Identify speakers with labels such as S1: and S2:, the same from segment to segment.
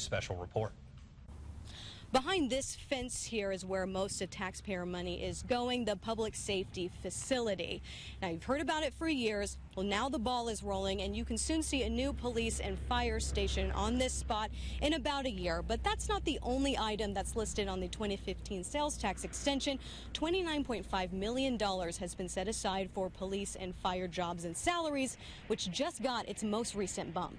S1: special report.
S2: Behind this fence here is where most of taxpayer money is going, the public safety facility. Now, you've heard about it for years. Well, now the ball is rolling, and you can soon see a new police and fire station on this spot in about a year. But that's not the only item that's listed on the 2015 sales tax extension. $29.5 million has been set aside for police and fire jobs and salaries, which just got its most recent bump.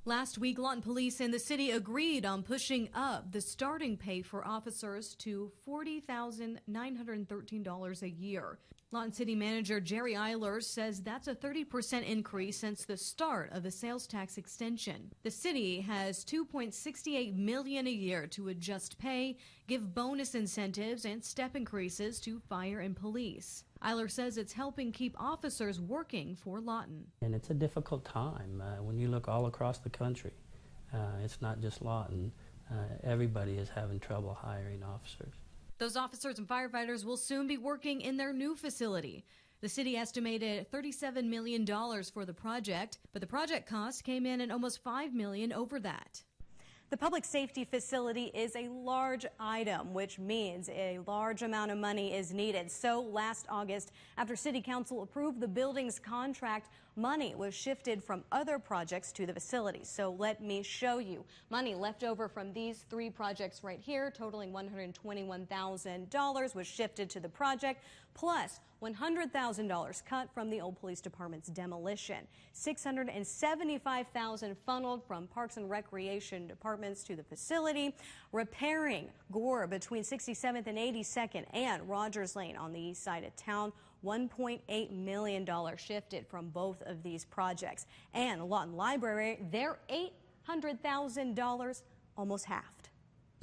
S2: Last week, Lawton Police and the city agreed on pushing up the starting pay for officers to $40,913 a year. Lawton City Manager Jerry Eilers says that's a 30% increase since the start of the sales tax extension. The city has $2.68 million a year to adjust pay, give bonus incentives, and step increases to fire and police. Eilers says it's helping keep officers working for Lawton.
S3: And it's a difficult time when you look all across the country. It's not just Lawton. Everybody is having trouble hiring officers.
S2: Those officers and firefighters will soon be working in their new facility. The city estimated $37 million for the project, but the project cost came in at almost $5 million over that. The public safety facility is a large item, which means a large amount of money is needed. So last August, after City Council approved the building's contract, money was shifted from other projects to the facility. So let me show you. Money left over from these three projects right here, totaling $121,000, was shifted to the project, plus $100,000 cut from the old police department's demolition. $675,000 funneled from Parks and Recreation departments to the facility, repairing Gore between 67th and 82nd and Rogers Lane on the east side of town. $1.8 million shifted from both of these projects. And Lawton Library, their $800,000 almost halved.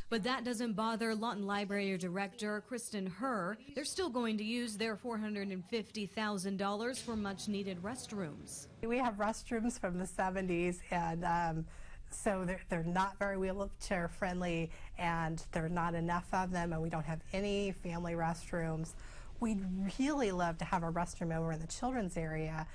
S2: But that doesn't bother Lawton Library Director Kristen Herr. They're still going to use their $450,000 for much-needed restrooms.
S4: We have restrooms from the 70s, and so they're not very wheelchair friendly, and there are not enough of them, and we don't have any family restrooms. We'd really love to have a restroom over in the children's area,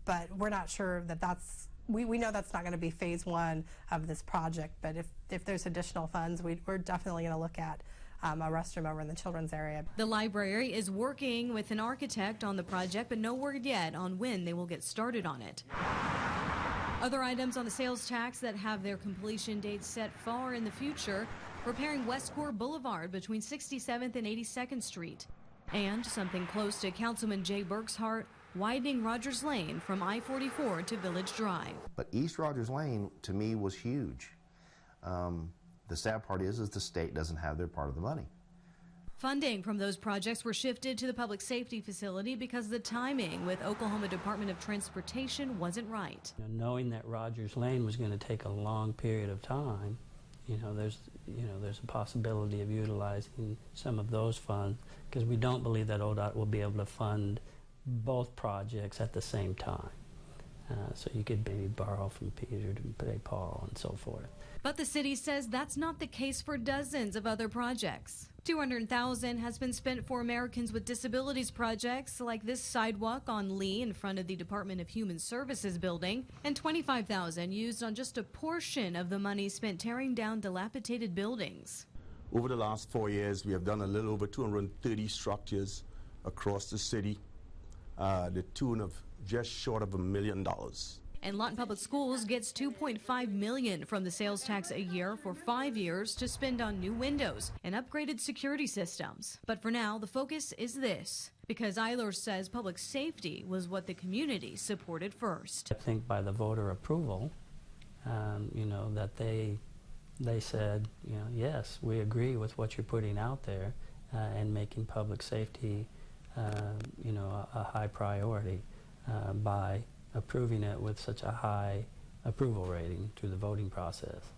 S4: but we're not sure that that's. We know that's not going to be phase one of this project, but if there's additional funds, we're definitely going to look at a restroom over in the children's area.
S2: The library is working with an architect on the project, but no word yet on when they will get started on it. Other items on the sales tax that have their completion dates set far in the future: repairing West Core Boulevard between 67th and 82nd Street. And something close to Councilman Jay Burke's heart, widening Rogers Lane from I-44 to Village Drive.
S5: But East Rogers Lane, to me, was huge. The sad part is the state doesn't have their part of the money.
S2: Funding from those projects were shifted to the public safety facility because the timing with Oklahoma Department of Transportation wasn't right.
S3: Knowing that Rogers Lane was going to take a long period of time, there's a possibility of utilizing some of those funds, because we don't believe that ODOT will be able to fund both projects at the same time. So you could maybe borrow from Peter to pay Paul and so forth.
S2: But the city says that's not the case for dozens of other projects. $200,000 has been spent for Americans with Disabilities projects like this sidewalk on Lee in front of the Department of Human Services building, and $25,000 used on just a portion of the money spent tearing down dilapidated buildings.
S6: Over the last 4 years, we have done a little over 230 structures across the city, the tune of just short of $1 million.
S2: And Lawton Public Schools gets $2.5 million from the sales tax a year for 5 years to spend on new windows and upgraded security systems. But for now, the focus is this, because Eilers says public safety was what the community supported first.
S3: I think by the voter approval, that they said, yes, we agree with what you're putting out there and making public safety, a high priority by approving it with such a high approval rating through the voting process.